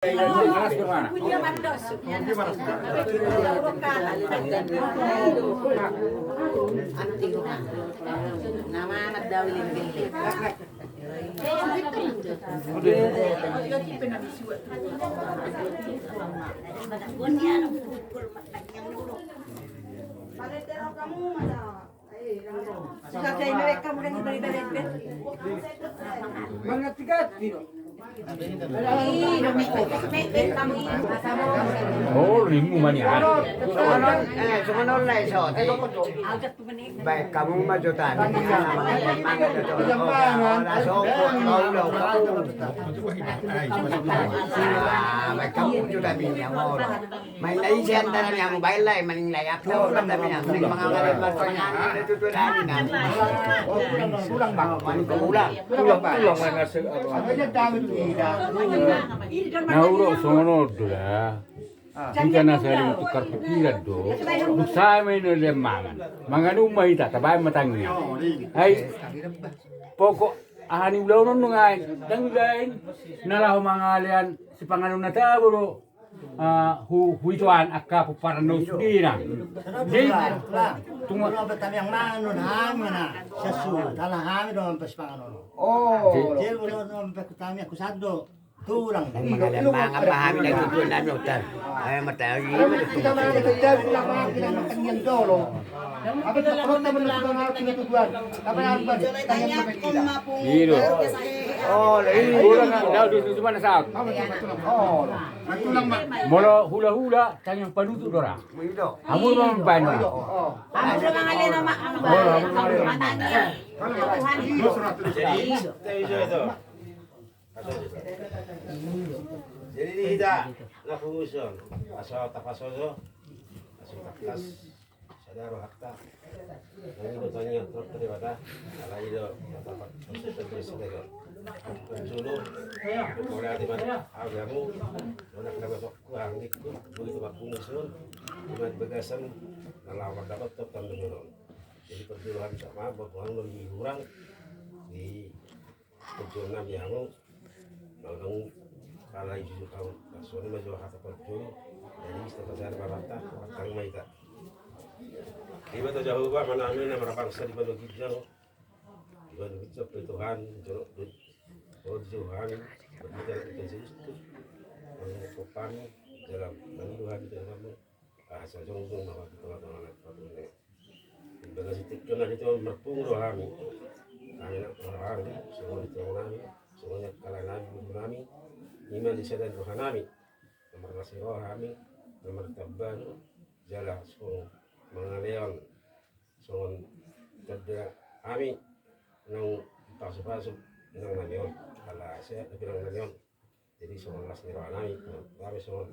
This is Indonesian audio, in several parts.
Nama anak dawilin gilid. Oh, rimu manian. Sumunod na iso. Baik, kamu majutan. Baik, kamu juga minyak. May naisiyan na namin ang mobile ay maninglayak na ulam namin ang mga ngayon itu tuh namin na. Kulang ba? Kulang. Tulang mana se. Nauro sono dola. Jika nasari tukar pikiran do, saya main oleh mangan umah itu, tapi matangnya. Hai, pokok ahani ulau nungai, dan lain, nalah mangalian si panganun nata bro, huituan akka puparan sudina. Jadi, tunggu betam yang mana nun hamina sesu tanah hamin dong pas panganon. Oh, Jadi udah sampai kutami aku sado kurang. mga pahami na tutuan namin utan. Ay, matagi. Kita mana kita bilang kita makan yang dolo. Apa tu kalau kita benar benar kita tujuan. Apa yang apa? Tanya kita. Gitu. Oh, ini. Kurang dah di mana sak? Oh, Molo hula tanyang panutu dora. Itu. Kamu mau main mana? Oh. Amo lang ang alin nama ang Jadi tidak na funguson asal tapasoso asal takas sadaro hakta ini bertanya terus dari mana ala itu tapak terus sedekah dulu mulai di mana agamu mana kenapa sok kurang itu begitu pak funguson dengan bagasan lawan dapat tetap dengan jadi perjuangan sama berjuang lebih kurang di perjuangan yang Lalu kalau itu kau soalnya masih hata perlu jadi setelah saya berata tang mai tak iba to jauh ba mana amin nama bangsa di balo kijang di balo kijang Tuhan jorok Tuhan berbicara kita itu sopan dalam Tuhan dalam asal jongjong bahwa kita anak ini ibadah sitik kena itu merpung rohani anak rohani semua itu rohani semuanya kalian kami iman di sana rohani nomor nasi rohani nomor taban jalan so mengalian so kerja kami nang pasu nang nanion ala saya bilang nanion jadi so nasi rohani kami so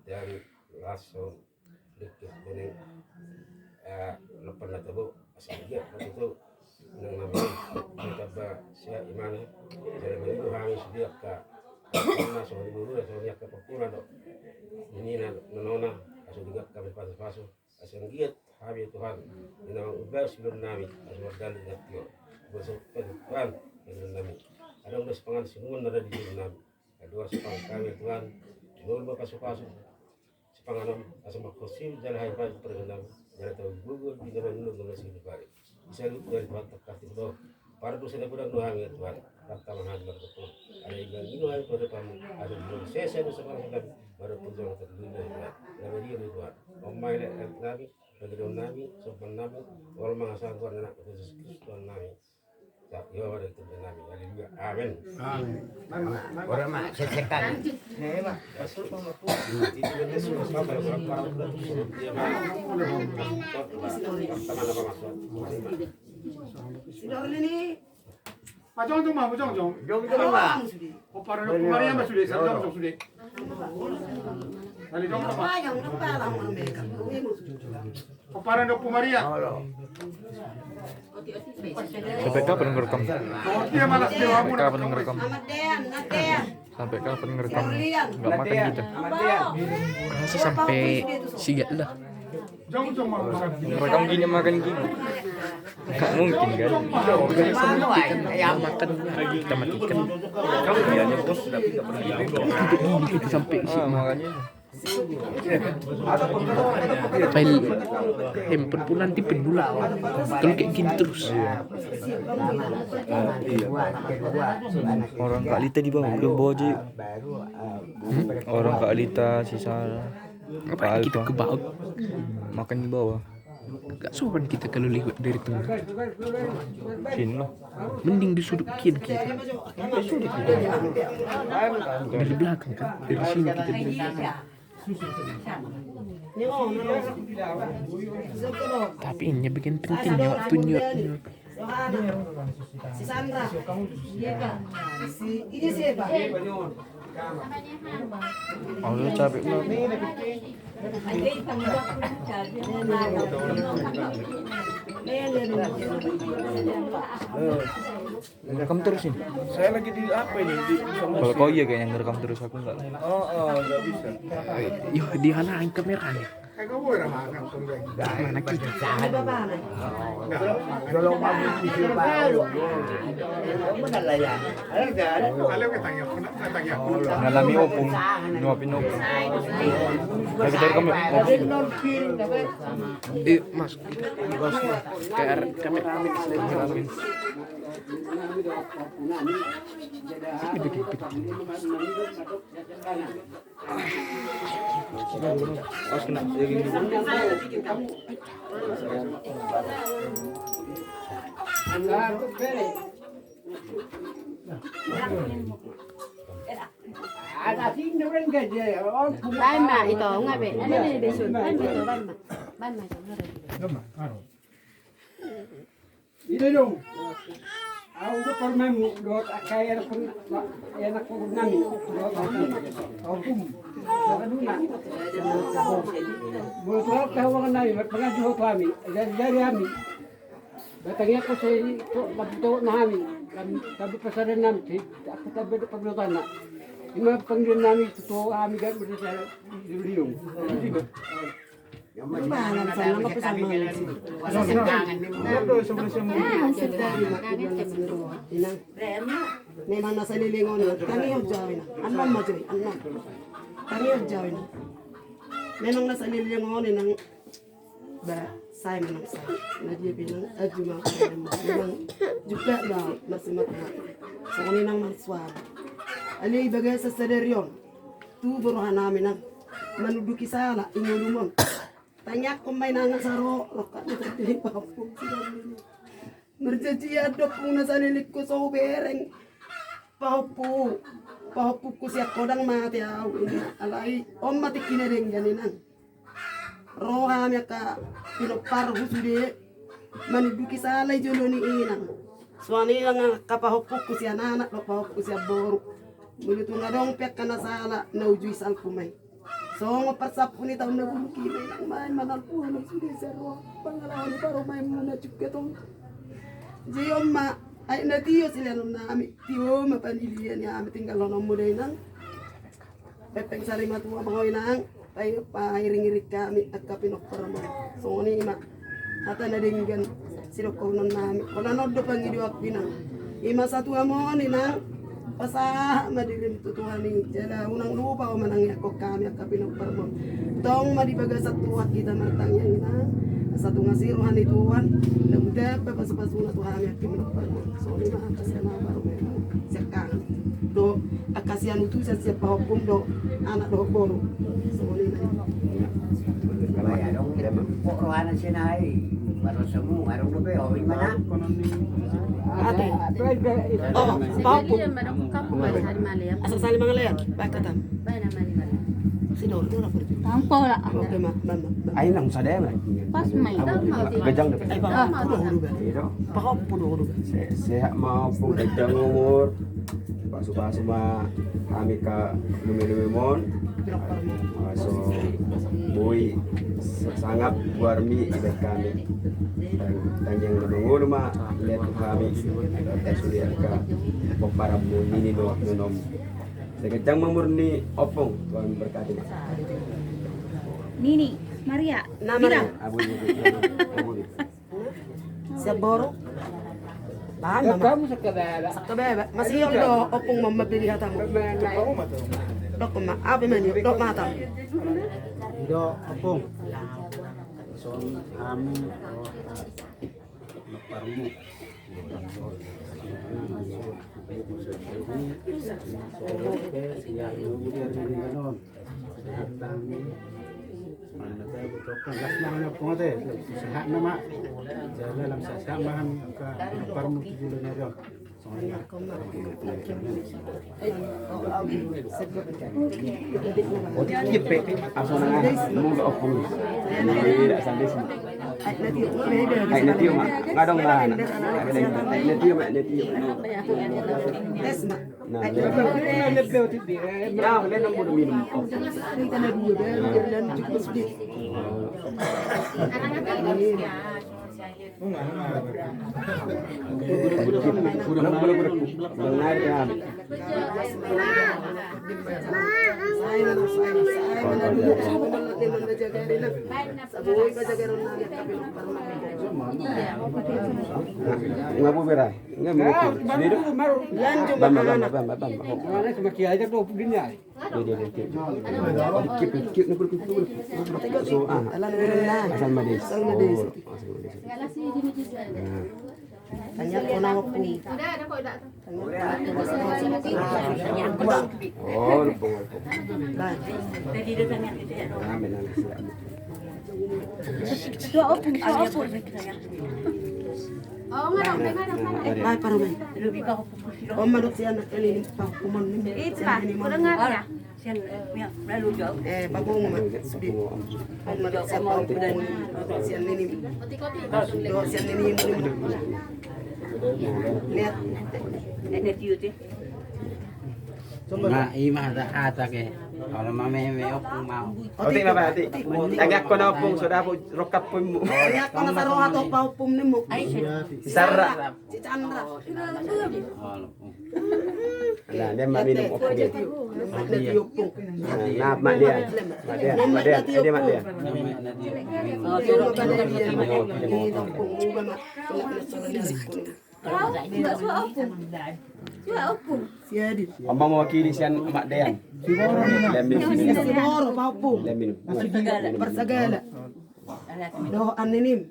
dari lasso dekat dengan lepas nak tahu asal dia itu nang namin kita siya iman jadi begitu kami sediak ka karena soal dulu ya soalnya ke popular dok ini nona asal juga kami pasu asal giat kami Tuhan dengan ubah sebelum nami asal dal jatio bersopan Tuhan dengan nami ada udah sepangan semua ada di dalam nami kedua sepangan kami Tuhan dulu pasu sepangan asal makosim jalan hai pas perkenam jalan tahu gugur di dalam dulu dengan sini balik bisa lu dari Tuhan terkasih itu para dosa dan kurang doang ya Tuhan kata menghadap betul ada yang bilang ini hari pada kamu ada belum saya dosa orang dan baru perjuangan terdunia ya nama dia Tuhan omai nabi bagi daun nabi sopan nabi orang mengasah Tuhan anak Yesus Kristus Tuhan nabi tak ya ada itu nabi haleluya amin Orang mah sesekan. itu betul semua sampai orang dia mah teman apa maksud Macam tu mah, macam tu. Jom tu mah. Oh, para nak kumarian masuk deh, macam macam sudah. Kali dong apa? Oh, para nak kumarian. Sampai kapan ngerekam? Oh, dia malas dia kamu. Sampai kapan ngerekam? Sampai kapan ngerekam? Enggak makan kita. Masa sampai sigat lah. Jom jom mah. Ngerekam gini makan gini. Nggak mungkin kan. Mana ayam Kita matikan. Kita sampai Makanya. file handphone pun nanti penuh lah. Kalau kayak gini terus. Orang Kak Lita di bawah, ke bawah aja. Orang Kak Lita sisa. Apa kita ke bawah? Makan di bawah. Gak sopan kita kalau lewat dari tengah. Sini lah. Mending di sudut kiri kita. Dari belakang kan. Dari sini kita lihat. Tapi ini bagian pentingnya waktunya. Si Sandra. Ini siapa? Oh, capek banget. Ngerekam terus ini. Saya lagi di apa ini? Di Kalau kau iya kayaknya ngerekam terus, aku enggak. nggak bisa. Yo, dihalangin kameranya. Kayak gue udah makan tuh. Mana kita? Kalau mau bisa baru. Benar lah ya. Kalau kita tanya, Ngalami opung, nyuapin opung. Nah, kita rekam ya. Mas, kayak kameramen selain ini bikin penting. Pas kena ya gini. Ban mà ito nga be. Ano ni besun? Ban ito ban ma. Ban ma ito. Itu dong. Aku tuh pernah dot kayak enak nami. Aku kaduna. Buat tahu kan nami, pernah jual kami. Dari kami. Batangnya ko sa labto nami. Kami pasaran namin. Ako tabi paglutan na. Yung mga panggilan namin, totoo kami gano'n sa Luliyong. Bahalan sana mapesan mga Inang. Memang nasa lilingon na. Kami yung jawin na. Anong majoy? Anong? Kami yung jawin na. Memang nasa lilingon ng saya menang saya. Nadia bilang ajuma memang juga lah masih mata. So ini nang suara. Ali bagay sa sederyon. Tu buruhan namin ang manuduki sala inulumon. Tanya kung may nangasaro, lokat na tagdili pa po. Merjati adok kung nasa lilik ko sa ubereng. Pahupo. Pahupo ko siya kodang mati alay. Om mati kinaring ganinang. Roha miya ka pinopar husude. Manuduki sala jolo ni inang. Suani lang kapahupo ko siya nanak, pahupo ko siya boro. Mulut nga dong pek kana sala na ujuy sal kumay. So ngapasap ko ni taon na buluki may nang main manalpo ng sude zero. Pangalawan paro may muna juga tong. Jiyom ma ay natiyo sila nung namin. Tiyo mapanilian niya amin tinggal nung mulay nang. Pepeng sari matuwa mga inang. Tayo pahiring-irik kami at kapinokpara mo. So ni ima. Hata na dinggan sinukunan namin. Kung nanood do pang idiwak pinang. Ima sa tuwa mo ni nang. Pasaha madilim tutuhan ni jala unang lupa o manangya ko kami at kapinagparmon tong madibaga sa tuwa kita martangya ina sa tunga siruhan ni tuwan namuda pa pasapasuna tuhan at kapinagparmon so lima akasya na baro mo siya kang do akasya nutu sa siya pahukum do anak do boro so lima Kalau ya dong kita pokrohanan siya na ay baru semu arong dobe o mana? ate oh pahukum asal sali mga layan bakatam sidor tu lapor Tampo la. okay ma Ayun lang sa dema. Pas may Gajang dapat. ay pahukum Ito. pahukum Sehat mau pun kejang umur. Pasu-pasu ma kami ka lumi-lumimon. So boy sangat warmi ibet kami. Dan yang menunggu ma lihat kami tes lihat ka para ini do nom. Sekejang memurni opong Tuhan berkati. Nini, Maria, nama Abu. Siap boro. Bahan Ya mama. kamu sekebebe. Sakabebe. Masih yung do opong mama bili hata mo. Dok ma. Abi man yun. Dok mata. Do opong. So kami parmu. Mana tahu betul gas mana pun ada sehat nama jalan dalam sehat bahan ke parmu tujuannya dia. Oh tipe asal mau ke opung tidak sampai sini. Ay nanti mak ngadong na ay nanti mak nanti Tes ma. nah ya boleh nang bodo minum Kita na dulu deh. Dan cukup sedih. kurang benar ya ngapu bera nggak mau sendiri bam Mana cuma kia aja tuh begini ya. dia kip so asal madis Tanya ko na ako. oh lupa Ay, parang may. O, manok siya na kaliling pa kuman ni. Bagong man. Sudi. O, manok siya pa kuman ni. Siya nini. Do, siya nini. Lihat. Nga imah ada ata ke. Kalau mame opung mau. Oti na ba ati? Agak ko na opung so dapo rokap po mo. Kaya ko na sa roha to pa upum ni mo. Sarra. Si Chandra. Nah, dia mak minum opung dia. Nati upum. Nah, mak dia. Dia mak dia. Oh, so ba na dia ni upum mo ba ma. Siya di. Omong mewakili sian mak Dean. Si Boro pa upum. Lem minum. Persagala. Do anenim.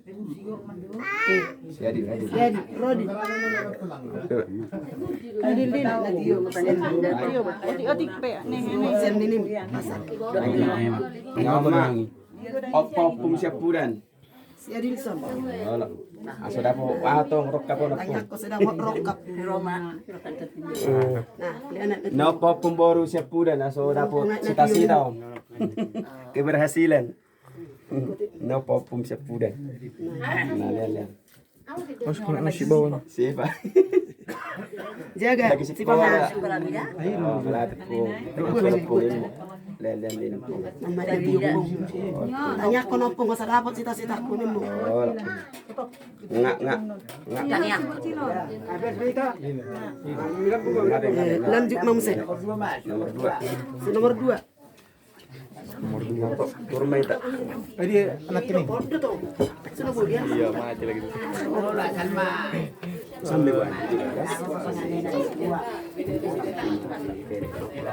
Siadi. Jadi Rodi. Adilin natiyo. Oti pe sen ninim. Ngomong. Opung siap bulan. Si Adilson. Aso dapo atong rokap na po. Tanya ko sa dapat rokap di Roma. Nah, lihat No popung baru siap bulan aso dapo cita-cita. Keberhasilan. No popung siap bulan. Nah, lihat. Mas kena nasi bawang. Siapa? jaga Lagi si sekolah. Pamana. Oh, melatih po. Lihat ini. Mama di yung. Tanya ko na po sa dapat cita-cita ko nimo. Oh. Ngak. Tanya. Ada cerita. Lanjut mamse. Nomor 2. Si nomor 2. Turun main tak? Tadi anak ini. Bodoh tuh. Sudah bu dia. Iya, mati lagi. Sampai buat.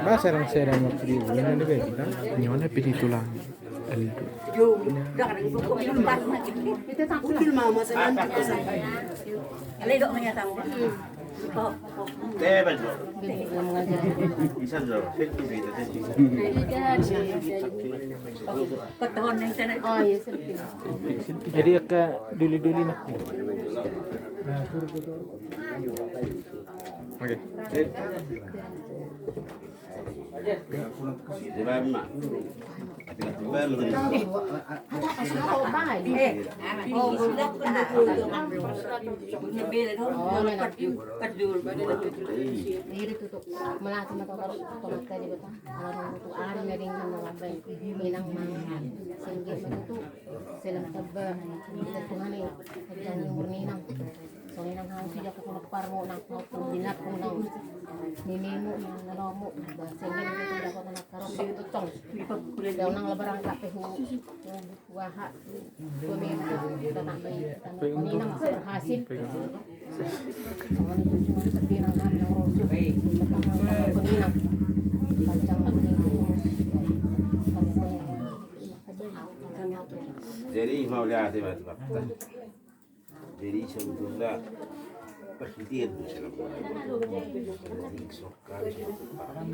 Bahasa orang saya mau pilih ini ada kita. Nyawa pilih tulang. Yo, Ukil mama sa nanti ko sa. Jadi ke duli-duli nak. Oke. Diri tutup melati mata otomat tadi betul. Kalau itu ari ngering sama bay minang mangan. Singgir begitu selam tebak kita Tuhan ini kerjaan yang murni nang. So nang hang siya ko kunapar mo nang dinat ko nang ninimo nang nanomo singin ko dapat nang karong dito tong daw nang labarang kape ho waha kumin kita nak bay ninang hasil cuma sepirang kan nang rosu kuninang pancang Jadi mau lihat di mana fakta. Jadi sebetulnya presiden dalam sokar itu sepangan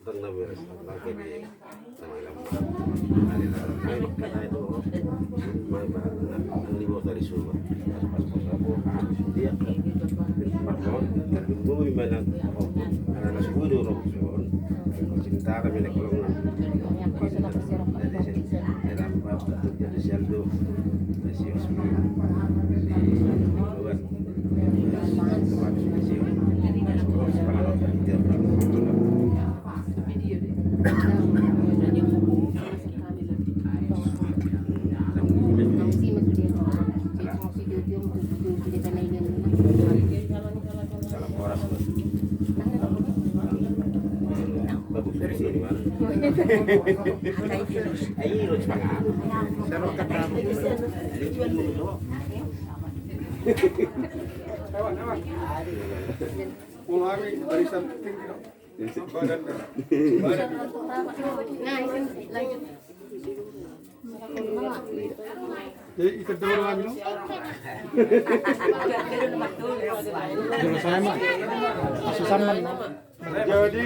dan nabi tentang kini karena itu mau dari semua dia dulu mana karena suku dulu cinta kami nak kalau dalam jadi saldo masih buat Mulai barisan badan jadi ikut dulu lagi no? Dulu saya mah asusan man. Jadi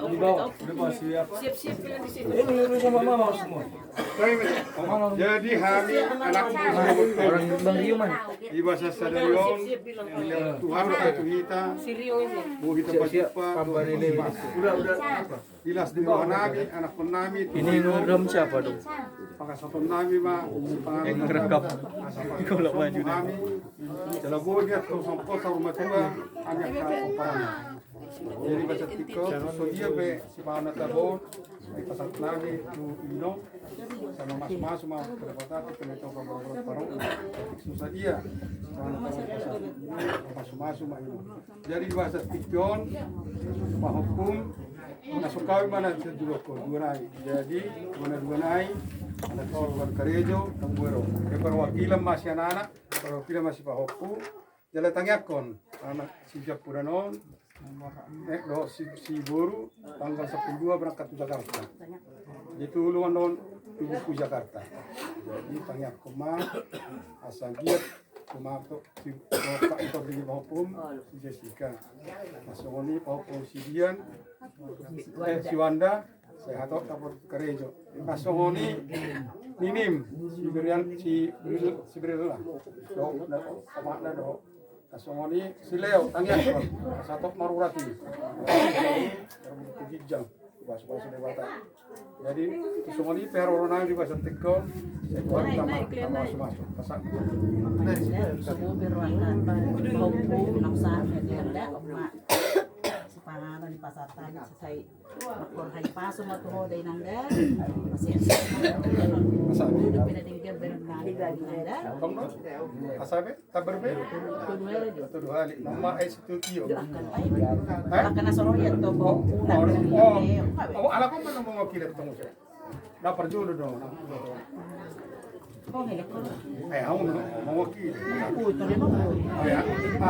di bawah siap. Siap di sini. Ini sama mama semua. Jadi hamil anak orang Bang Rio man. Di bahasa Sadarion Tuhan itu kita. Bu kita siapa? Udah. Jelas di bawah Nabi, anak penami. Ini ngeram siapa dong? Pakasapun Nabi mah. Yang ngerekap. Kalau maju Nabi. Kalau gue lihat tuh sampah rumah tua, hanya kalau parah. Jadi baca tiktok, so dia be si Pana Tabon, di pasar Nabi, tu Ino, sama mas semua kedapatan penetong kabar parung. Susah dia, mas Ino. Jadi bahasa tiktok, pak hukum, masuk kawin mana dua nai. Jadi dua nai, ada korban Karejo, Tambuero. Perwakilan masih anak, perwakilan masih pak hukum. Jalan tangyakon, anak si Japuranon. Si Boru tanggal 12 berangkat ke Jakarta. Itu luan non tubuhku Jakarta. Jadi tanya koma asal giat koma si Pak itu beli hukum si Jessica. Masuk ni hukum si Dian, si Wanda, saya hatok kapur Karejo. Masuk ni Ninim si Berian lah. Do sama ada do. Kasongoni si Leo tanya satu marurati hijau bahasa dewata. Jadi kasongoni perorona di bahasa Tikon sekor tambah masuk pasak. Semua berwarna bau naksan ada emak sepanganan di pasar tani selesai makor hari paso matuho day nanda masih udah pindah tinggal bernadi lagi nanda Asabe taberbe tuh hali mama institutio akan nasoroyan to bo ala ko man mo kilat tong siya na perjulo dong ako mau wakil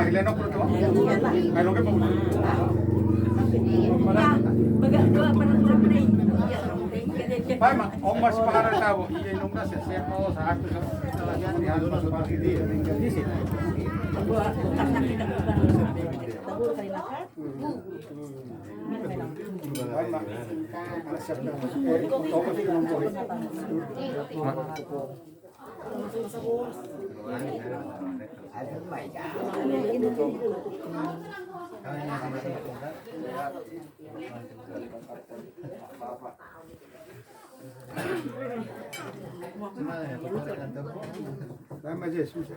ilan ako to ay lo ke mo Pai ma omas para tao iya nung na sa mo sa ato sa lagyan ni ano sa pagidi di sini Pai ma ana siap na to ko sino mo Nama Yesus.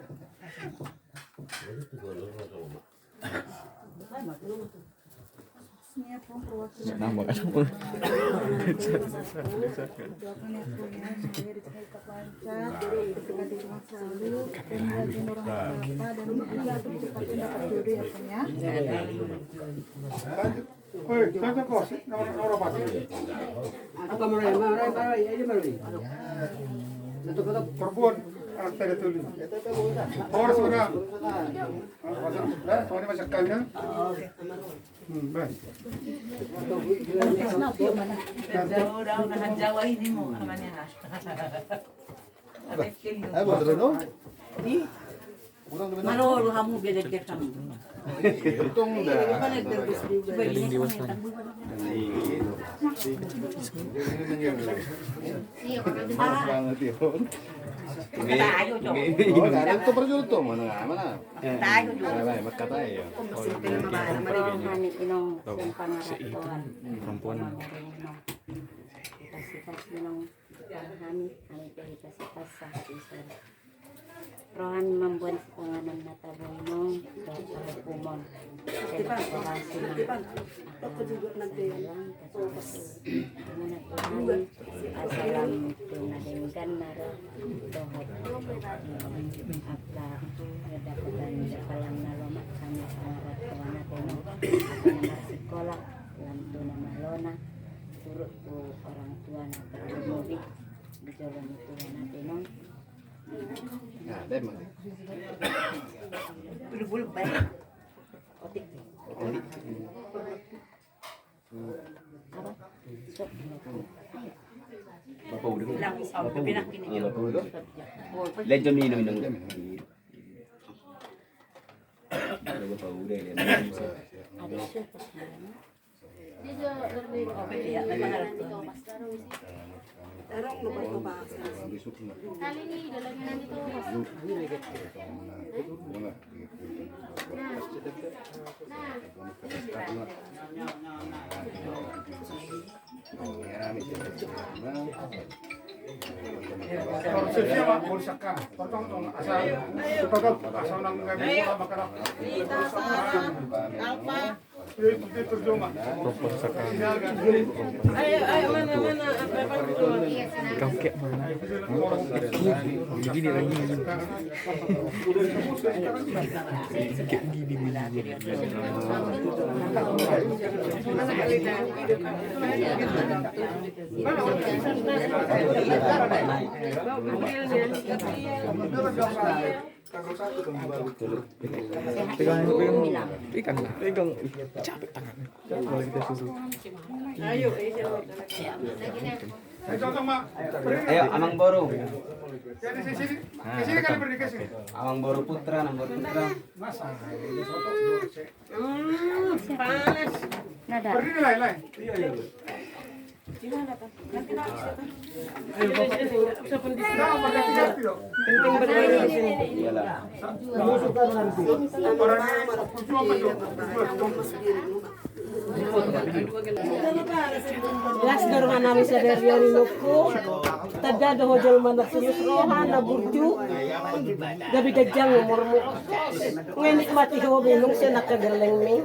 Nama kan mo. Oi, tanta cosa, non pasti. Apa maray, ini maray. Perempuan anak saya tulis. Orang sudah. Soalnya masakannya. Baik. Manolo kamu beda kamu. Rohan membuat penganan mata bono dan kumon. Asalam tunadengkan nara tohot apa kedapatan kalang nalomak kami sangat kawana teno akan sekolah dalam tuna malona turut orang tua nata mobi di jalan itu teno. Nah, demang. Bulu-bulu baik. Otik. Apa? Stop. Bapak udah. Bapak pindah kini. Bapak udah. Legend minum minum. Bapak udah ya. Ada siapa? Dia Erong lupa lupa. kali ini dalamnya nanti tuh Konsepnya Pak Bolsaka. Tolong asal asal nang ngabi makanan. Alfa. Itu terjemah. Ayo mana Kau kayak mana? Gini lagi. Kayak gini. Pegang capek tangan. Kalau kita susu. Ayo, Contoh Mak. Ayo Amang Boru. Ya di sini. Di sini kan berdiri ke sini. Amang Boru Putra, Amang Boru Putra. Masa. panas. Berdiri lain. Penting berdiri di sini. Las darman namin sa deryan nuko. Tada do hojal manak sulus rohan na burju. Gabi gajang umur mo. Ngayon mati ho binong siya nakagaling mi.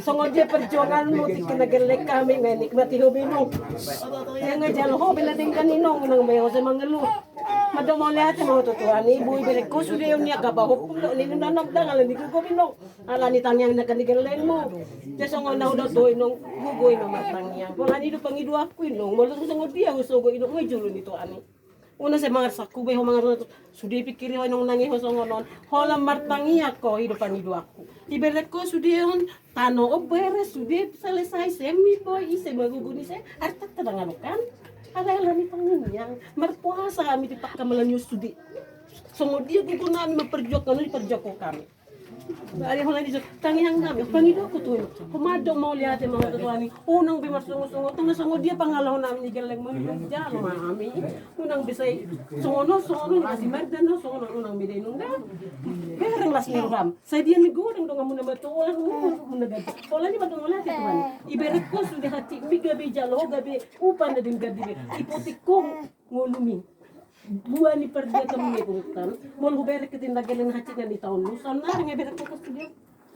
Sungod dia perjuangan mo ti kinagaling kami ngayon mati ho binong. Yang ngajal ho bilading kaninong nang mayo sa mga lu. Madamo lahat ng mga tutuan ni buhay bilik ko sudayo niya kabaho pulo ni nanagdang ala ni ko binong. Ala ni tangyang nakanigaling mo. Just ang naw daw to inong gugoy no matangyan. Wala ni do pangidu ako inong malusong sangod dia usogo inong ngay julo nito ani. Una sa mga sakubay ho mga roto sudi pikiri ho inong nangi ho songonon. Hola martangi ako ido pangidu ako. Iberet ko sudi on tano o beres sudi selesai semi boy ise maguguni se artak tadangan kan. Alala ni pangyang marpuasa kami di pakamalan yung sudi. Sangod dia gugo namin maperjok ano iperjok ko kami. Ari ho lang dito, tangyang namin, pangido ko to. Kumado mo lihat mga tutuani. Unang bimasungo-sungo, tong nasungod dia pangalaw namin igalang mga jalo mami. Unang bisay sungono ni kasi magdano sungono unang biday nung da. Pero las ni ram. Sa dia ni goreng dong mo na matuolan mo na gad. Wala ni madong wala ti tuan. Iberit ko sudah hati bigabi jalo gabi upan na din gadi. Iputik ko ngulumi. Buwan ni perdia kami putan. Mol hubere kitin lagalan hati nga ni taon lusan na nga bere ko studio.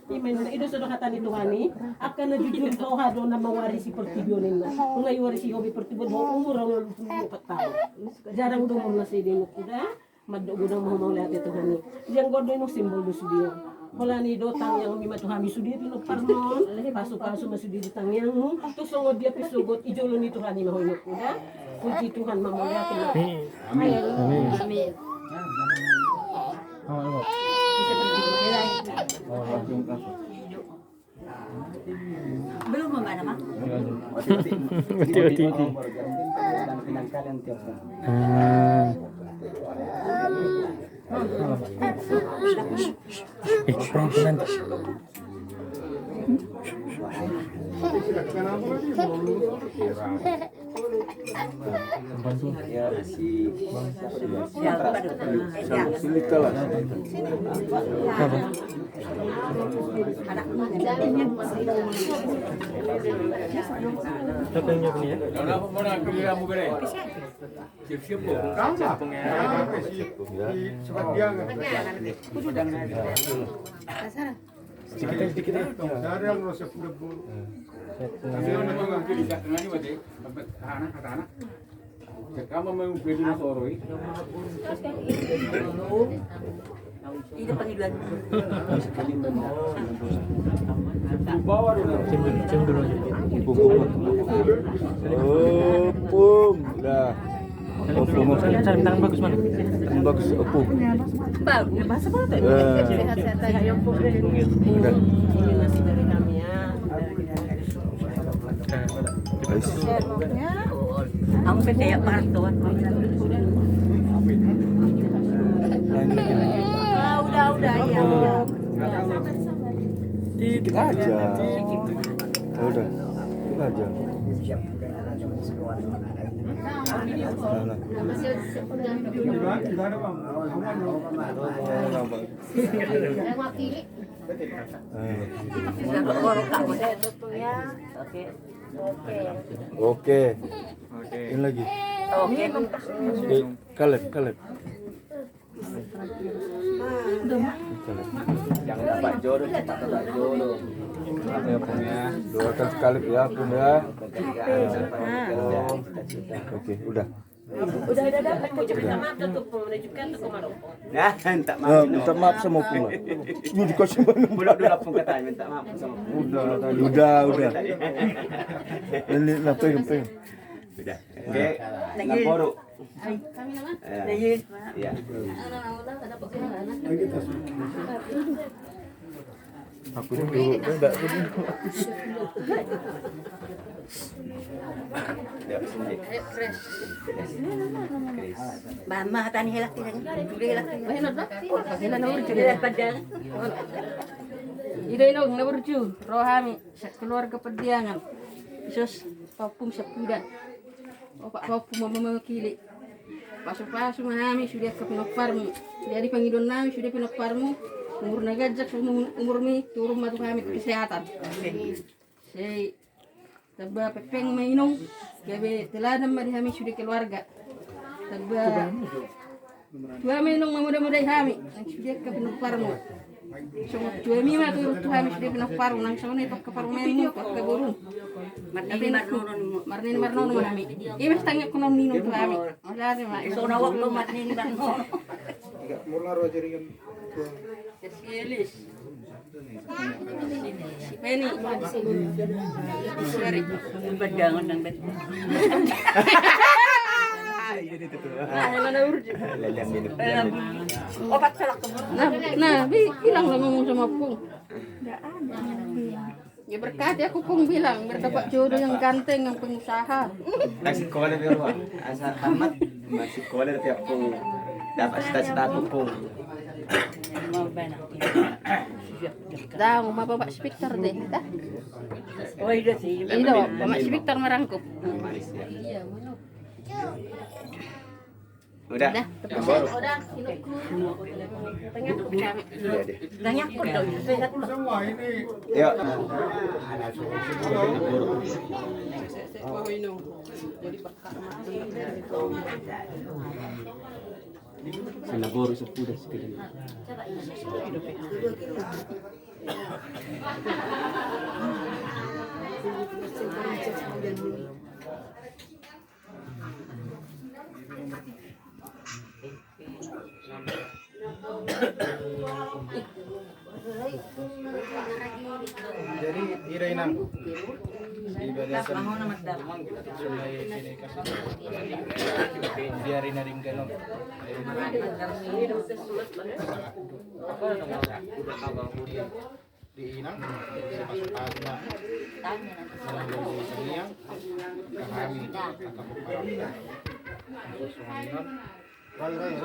Imen itu sudah kata ni Tuhan ni akan na jujur kau hado na mewarisi pertibuan na. Kung ay warisi hobi pertibuan mo umur ang 4 tahun. Jarang do mo na si dino kuda madugudang mo lihat itu Tuhan ni. Yang godo no simbol do sudio. Wala ni dotang yang mi matuhan mi sudio pino parmon, pasu-pasu masudi ditang yang mo. Tu songod dia pisugot ijolo ni Tuhan ni mahoy kuda. Puji Tuhan mamuliakan. Amin. Amin. Amin. Belum Mbak Nama? Mati-mati. Pelan-pelan. Sedikit ya. Jarang rasa pura-pura. Kasi naman ang kilisa nga ni Wade, anak. Kamu mau beli nasi oroi? Ini panggilan. Bawa dulu. Cium dulu aja. Opung, dah. Opung, Salim tangan bagus mana? bagus opung. Bagus, bahasa apa tuh? Sehat-sehat aja yang pokoknya. Ini nasi dari kami ya. Ang kayak parton. Udah ya. Dikit aja. Udah, dikit aja. Gimana bang? Yang wakili. Oke. Ini lagi. Oke. Kaleb. Jangan dapat jodoh, tak dapat jodoh. Ya punya. Doakan sekali ya Bunda. Oke, udah. Udah dapat minta maaf tuh menunjukkan tuh kemana. Ya, minta maaf. Minta maaf sama pula. Lu dikasih mana? Bulog dulu pun katanya minta maaf sama. Udah. Ini lah pengen. Sudah. Oke. Lapor. Kami nama. Iya. Anak-anak ada pekerjaan. Aku dulu enggak. Ya, sini. Fresh. Mama tani helak tirang. Sudah helak. Mahina bakti. Kahila na urju. Sudah padang. Idainog na urju. Rohami sa keluarga Pediangan. Isos papum sa pudan. Opak papum mamamakili. Paso-paso mahami sudah ke pinokparmu. Jadi pangidon nami sudah pinokparmu. Umur nagajak umur mi turun matu kami kesehatan. Sei tabba pepeng mainong gabe teladan mari kami sudah keluarga. Tabba tua mainong mamuda-muda kami sudah ke pinokparmu. So tua mi mah tu kami sudah pinokparmu nang sama ni pak parmen pak ke burung. Marnin marnono kami. Imes tanya kuno minum tu kami. Masih mah. So nawak lo matnin barno. Mula rojerikan. Elis. Penny. Sorry. Padangan ng bet. Mana urut. Obat salak ke. Nah, bilang lah ngomong sama Pung. Ya berkati aku Pung bilang, berdapat jodoh yang ganteng, yang pengusaha. Masih sekolah biar asal tamat masih sekolah tiap pun dapat cita-cita aku pun. Mau benar. Dah, mau bapak speaker deh, dah. Oh iya sih. Ini dah, bapak speaker merangkup. Iya, mana? Udah. Udah, hinupku. Tengah kami. Banyak pun dong. Sehat. Semua ini. Yuk. Jadi berkah mati. Sa labor sa pudas kita. Jadi iray nang Bangun naman daw. biarin na rin ganun. Di inang, masuk agma. Sayang, kami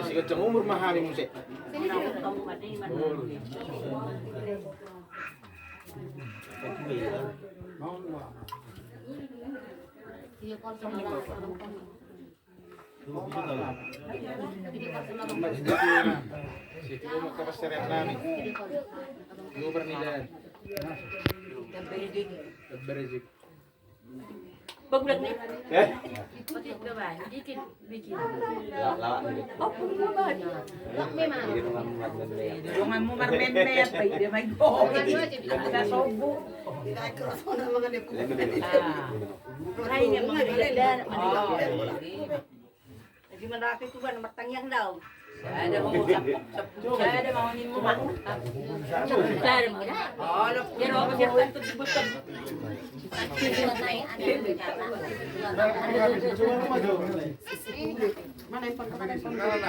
Sikat sa umur mahami mo siya. Situ mo kapasarap namin. Yung bernilan. Berberezik. Pagbulat ni. Pati ka ba? Bikin. Lawak ni. Dungan mo marmende at pwede may go. Sa sobo. Ay, nga mga biladan. Hindi man natin ito ba na matangyang daw. Ada mau ni mo ma. Claro mo na. Pero ako siya kwento di butan. Mana yang pangkalan